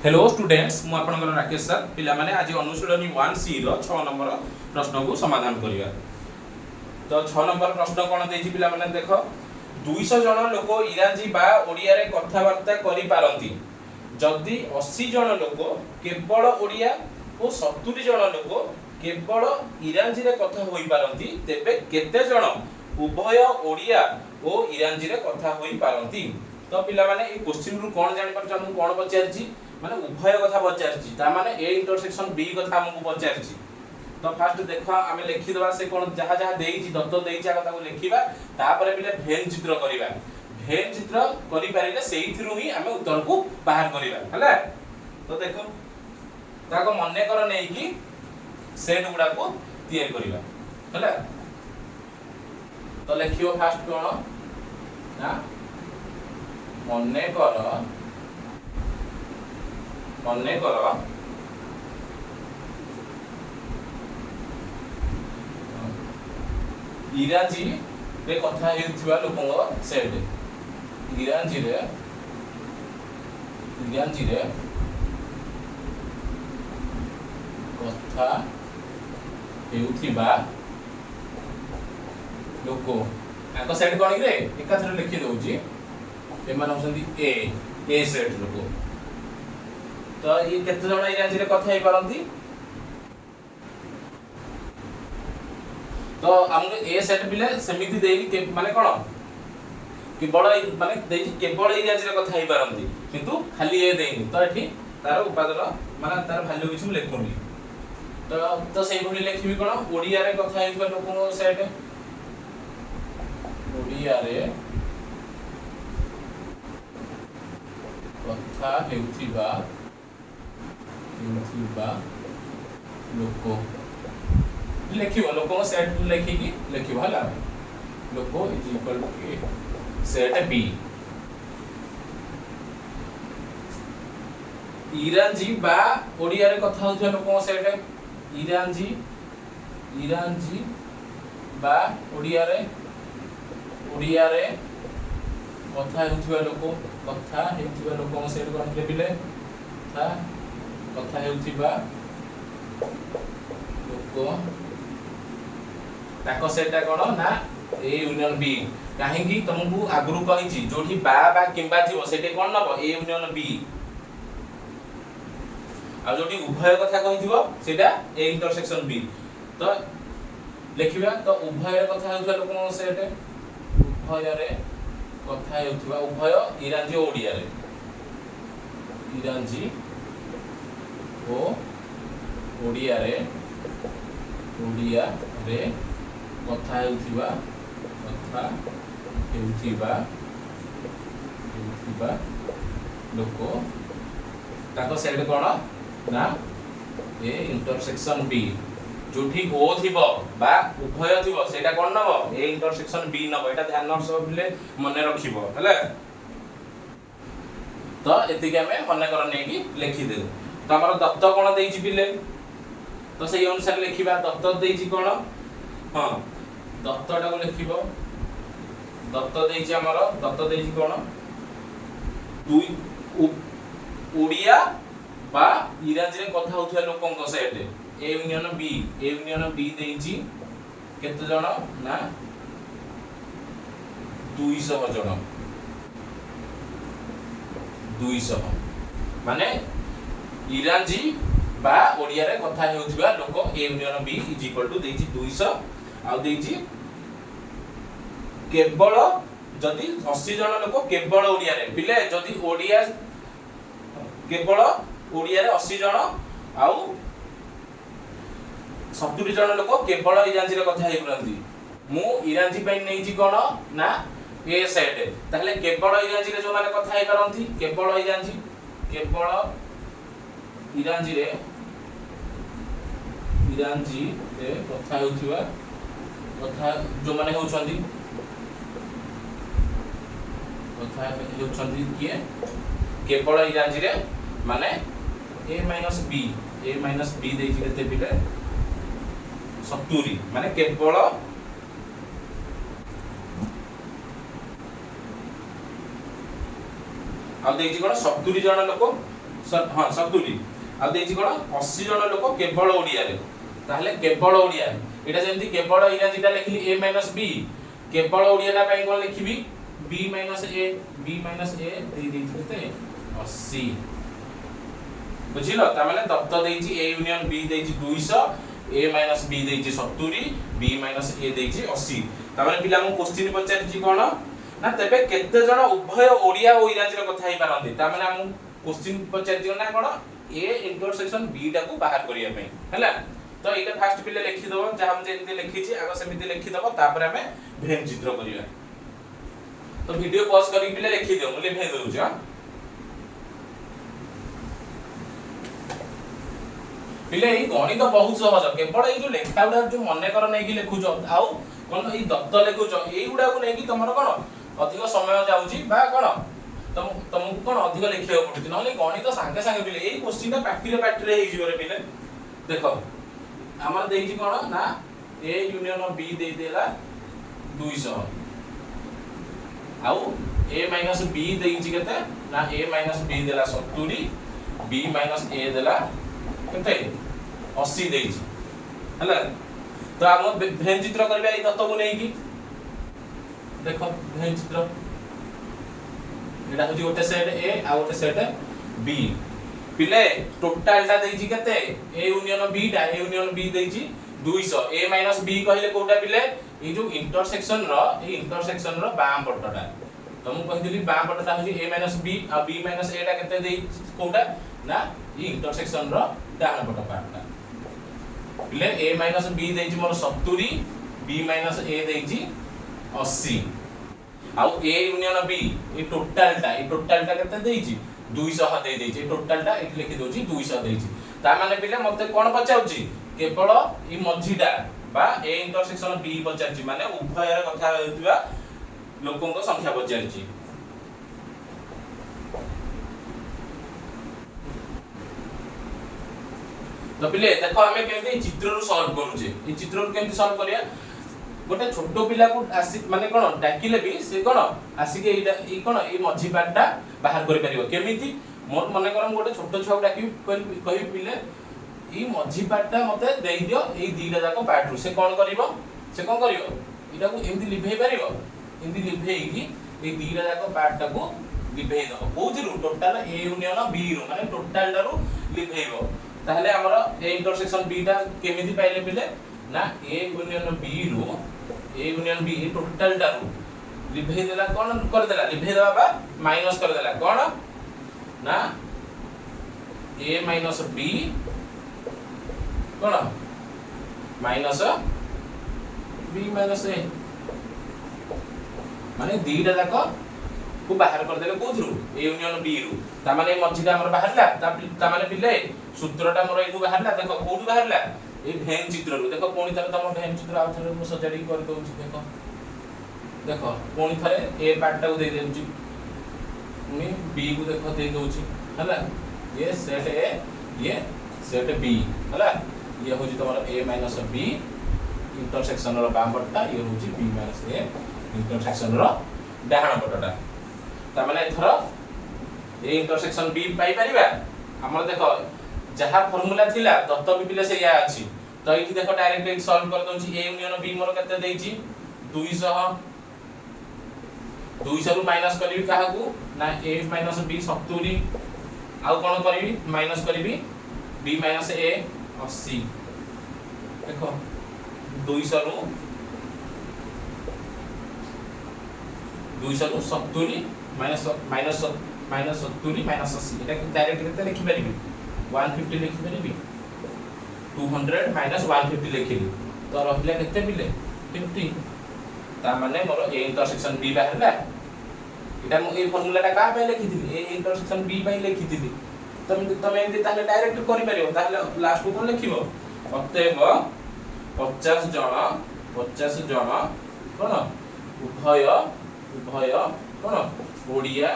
Hello students मु आपनकर Rakesh sir पिला माने आज अनुशीलनी 1C रो 6 नंबर प्रश्न को समाधान करिया। तो 6 नंबर प्रश्न कोन देछि पिला माने देखो 200 जन लोक इंग्रजी बा ओडिया रे कथावार्ता करि पारंती जदि 80 जन लोक केवल ओडिया और 70 जन लोक केवल इंग्रजी रे कथा होई पारंती तेबे केते जन उभय ओडिया और इंग्रजी रे कथा होई पारंती। तो पिला माने ए क्वेश्चन रु कोन जानि पर हम कोन पचारछि माने उभय कथा पचारछि ता माने ए इंटरसेक्शन बी कथा हमकु पचारछि। तो फास्ट देखो आमे लिखि दबा से कोन जहा जहा देइछि दत्त देइछि कथा को लिखिबा तापर बिले भेन चित्र करिबा भेन चित्र करि पारिले सेइथिरु ही आमे उत्तर को बाहर करिबा हला। तो देखो ताको मन्ने कर नै कि सेट गुडा को तैयार करिबा हला। तो लिखियो फास्ट कोन ना मन्ने कर इंग्रजी रे कथा हेउथिबा लोकंग सेट इंग्रजी रे कथा हेउथिबा लोक आको सेट कोन कि रे एकाथरे लिखि दउची एमान होसंती ए सेट लोक। तो ये केते जण इंग्रजी रे कथा हे पारंती तो हमके ए सेट बिले समिति देई के माने कोन केवल माने देई केवल इंग्रजी रे कथा हे पारंती किंतु खाली ए देइनी तो एठी तार उपादान माने तार वैल्यू किछु लेखुनी। तो सेही भली लेखिबी कोन ओडिया रे कथा हेइबा लोक सेट ओडिया रे कथा हेउथिबा लोक लिखिबो लोक सेट लिखिकी लिखिबो हला लोक is equal to set B इंग्रजी बा ओडिया रे कथा होथिबा लोक सेट इंग्रजी बा ओडिया रे कथा हेउथिबा लोक सेट कोन लेबिले कथा हेउथिबा लोक ताको सेटा कोन ना ए यूनियन बी काहे कि तुमको आगरु कहिछि जोठी बा किंबा थिबो सेटे कोन नबो ए यूनियन बी आ जोठी उभय कथा कहिथिबो सेटा ए इंटरसेक्शन बी। तो लिखिबा तो उभय कथा हेउथिबा लोक सेट उभय रे कथा हेउथिबा उभय इंग्रजी और ओडिया रे इंग्रजी ओ ओडिया रे कथा हेउथिबा लोक ताको सेट कोन ना ए इंटरसेक्शन बी जोठी ओ थिबो बा उभय थिबो सेटा कोन नबो ए इंटरसेक्शन बी नबो एटा ध्यान रखबो बिले मने रखिबो हले। तो एति के हमें मने कर नै कि लिखि दे। तो हमर दत्त कोन देइछि बिले तो सही अनुसार लिखिबा दत्त देइछि कोन हां दत्तटा को लिखिबो दत्त देइछि कोन दुई ओडिया बा इंग्रजी रे कथा होथिया लोकंक सेट ए यूनियन बी देइछि केते जण ना 200 जण 200 माने इंग्रजी बा ओडिया रे कथा हेउथिबा लोक A union B is equal to देइछि 200 आ देइछि केवल जदि 80 जन लोक केवल ओडिया रे पिले जदि ओडिया केवल ओडिया रे 80 जन आ 70 जन लोक केवल इंग्रजी रे कथा हेइ परंती मु इंग्रजी पई नेइछि कोन ना ए सेट ताहले केवल इंग्रजी रे जो माने कथा हेइ परंती केवल इंग्रजी रे कथा हेउथिबा कथा जो माने हेउछंती किए केवल इंग्रजी रे माने a b देछि केते बिले 70 माने केवल आ देखि कोन 70 जण लोक हाँ 70 आ देछि कोन 80 जण लोक केवल ओडिया रे ताहले केवल ओडिया एटा जेंति केवल इंग्रजीटा लिखली a - b केवल ओडिया ना पई कोन लिखिबी b - a दे देछि केते 80 बुझिलो ता माने दत्त देछि a यूनियन b देछि 200 a - b देछि 70 b - a देछि 80 ता माने पिला मु क्वेश्चन पचारछि कोन ना तेबे केते जण उभय ओडिया ओ इंग्रजी रे कथा ही पारंती ता माने हम क्वेश्चन पचारछि ना कोन a इंटरसेक्शन b टा को बाहर करिया पई हैला तो एटा फास्ट पिले लिखि दबो जे हम जेंति लिखि छी आगो सेमिति लिखि दबो तापर हमें भेन चित्र करिया तो वीडियो पॉज करी पिले लिखि दियो मुले भेन दउ छ पिले ई गणित बहुत सहज केवल ई जो लेखा उडा जो मने कर नै कि लिखु छ आउ कोन ई दत्त लिखु छ एई उडा को नै कि तमरो कोन अधिक समय जाउची बा कोन तुमको कोन अधिक लिखियो पडुची नले गणित संगे संगे पिले एई क्वेश्चन ता पाटी रे ही जिवरे पिले देखो हमर देइची कोन ना a यूनियन b दे देला 200 आउ a - b देइची केते ना a - b देला 70 b - a देला केते 80 देइची हला तो हम भेन चित्र करबे ई दत्त को नै की देखो भेन चित्र एटा होजी गोटे सेट a आ गोटे सेट b पिले टोटल टा देइची केते a यूनियन b टा a union b देइची 200 a - b कहिले कोटा पिले ई जो इंटरसेक्शन रो बाम पटटा तो मु कहिदिली बाम पटटा होजी a - b आ b - a टा केते देइ कोटा ना ई इंटरसेक्शन रो डाहन पट पार्टटा पिले a - b देइची more 70 b - a देइची 80 आउ a union b E total टा केते देइची 200 दे देइची टोटल टा एठी लिखि दोची 200 देइची ता माने पिले मते कोन पचाउची केवल ई मझीटा बा a इंटरसेक्शन b पचारची माने उभय रे कथा हेतिबा लोकन को संख्या पचारची तो पिले देखो हमें केमती चित्र रो सॉल्व करूचे ई चित्र रो केमती सॉल्व करिया गोटे छोटो पिला को आसी माने कोन डाकिले भी से कोन आसी के एटा ई कोन ई मझी पार्टटा बाहर करि परिबो केमिति मोर मने करम गोटे छोटो छुआ डाकी कहि पिले ई मझी पार्टटा मते देई दियो ई दीटा जाको पार्ट से कोन करिवो इटा को एमती लिभेई परिबो एमती लिभेई की ई दीटा जाको पार्टटा को लिभेई दो कोजरु टोटल a यूनियन b रो माने टोटल टा रो लिभेइबो ताहले हमर a इंटरसेक्शन b टा केमिति पाइले पिले ना a यूनियन b टोटल टा रो लिभेई देला कोन कर देला लिभेई देबा बा माइनस कर देला कोन ना a - b cone minus b - a माने दीटा जाको को बाहर कर देले कोथरु a यूनियन b रु ता माने मझीटा हमर बाहरला ता माने पिले सूत्रटा मोर एनु बाहरला देखो कोथु बाहरला ए भेन चित्र रु देखो कोनी थरे तम भेन चित्र आ थरे मु सजाडी कर दोउची देखो कोनी थरे a पार्ट टा दे देउची मी b को देखो दे दोउची हला ये सेट a ये सेट b हला ये होजी तमरा a - b इंटरसेक्शन रो बाम पट्टा ये होजी b - a इंटरसेक्शन रो डाहाण पट्टा ता माने एथरो ए इंटरसेक्शन b पाई परिबा हमर देखो जहा फार्मूला थिला दत्त भी पिले से या अछि तो इठी देखो डायरेक्ट सॉल्व कर दोची a यूनियन b मोर कते देइची 200 रु माइनस करबी काहा को ना a - b 70 आउ कोन करबी माइनस करबी b - a 80 देखो 200 रु 70 माइनस 70 माइनस 80 एटा डायरेक्ट केते लिखि परिबी 150 लिखि परिबी 200 माइनस 150 लिखिली तो रहला केते मिले 50 ता माने मोर a इंटरसेक्शन b बाहरला एटा मु ए फार्मूला टा का पे लिखिथिली a इंटरसेक्शन b बाई लिखिथिली तमे एंती ताले डायरेक्ट करि परिबो ताले लास्ट को कोन लिखिबो अतएव 50 जण कोन उभय कोन ओडिया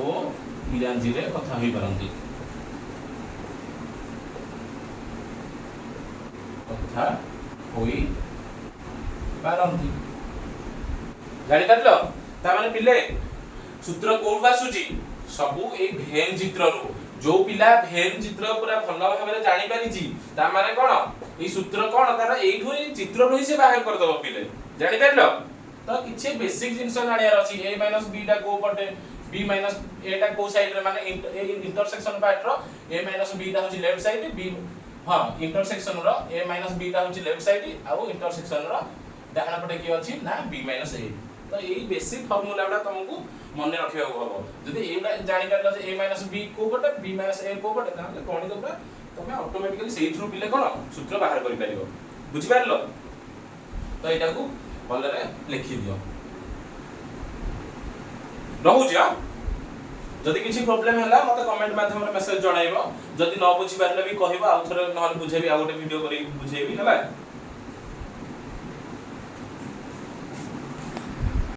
ओ इंग्रजी रे कथा होई परंती जानि करलो ता माने पिले सूत्र कोड आसुची सबु ए भेन चित्र रो जो पिला भेन चित्र पूरा भल भाबरे जानि पारिची ता माने कोन ए सूत्र कोन तार एठु ए चित्र रो ही से बाहर कर दबो पिले जानि पारलो तो किछि बेसिक जिंस जानियार अछि a - b टा को पटे b - a टा को साइड रे माने इंटरसेक्शन पार्ट रो a - b टा होची लेफ्ट साइड b हां इंटरसेक्शन रो a - b टा होची लेफ्ट साइड आ इंटरसेक्शन रो डाहाना पटे की अछि ना b - a तो यही बेसिक फार्मूला गुडा तुमको मन रखिया हबो जदि एटा जानि करला जे a - b को पटे b - a को पटे ताले गणित पुरा तमे ऑटोमेटिकली सेही थ्रू पिले कोन सूत्र बाहर करि परिबो बुझि पारलो तो एटा को भलरे लिखि दियो रहू जा जदि किछि प्रॉब्लम होला मते कमेंट माध्यम रे मेसेज जणाइबो जदि न बुझि पारले भी कहबो आ थोरे नहल बुझेबी आ गोटे वीडियो करी बुझेबी हला।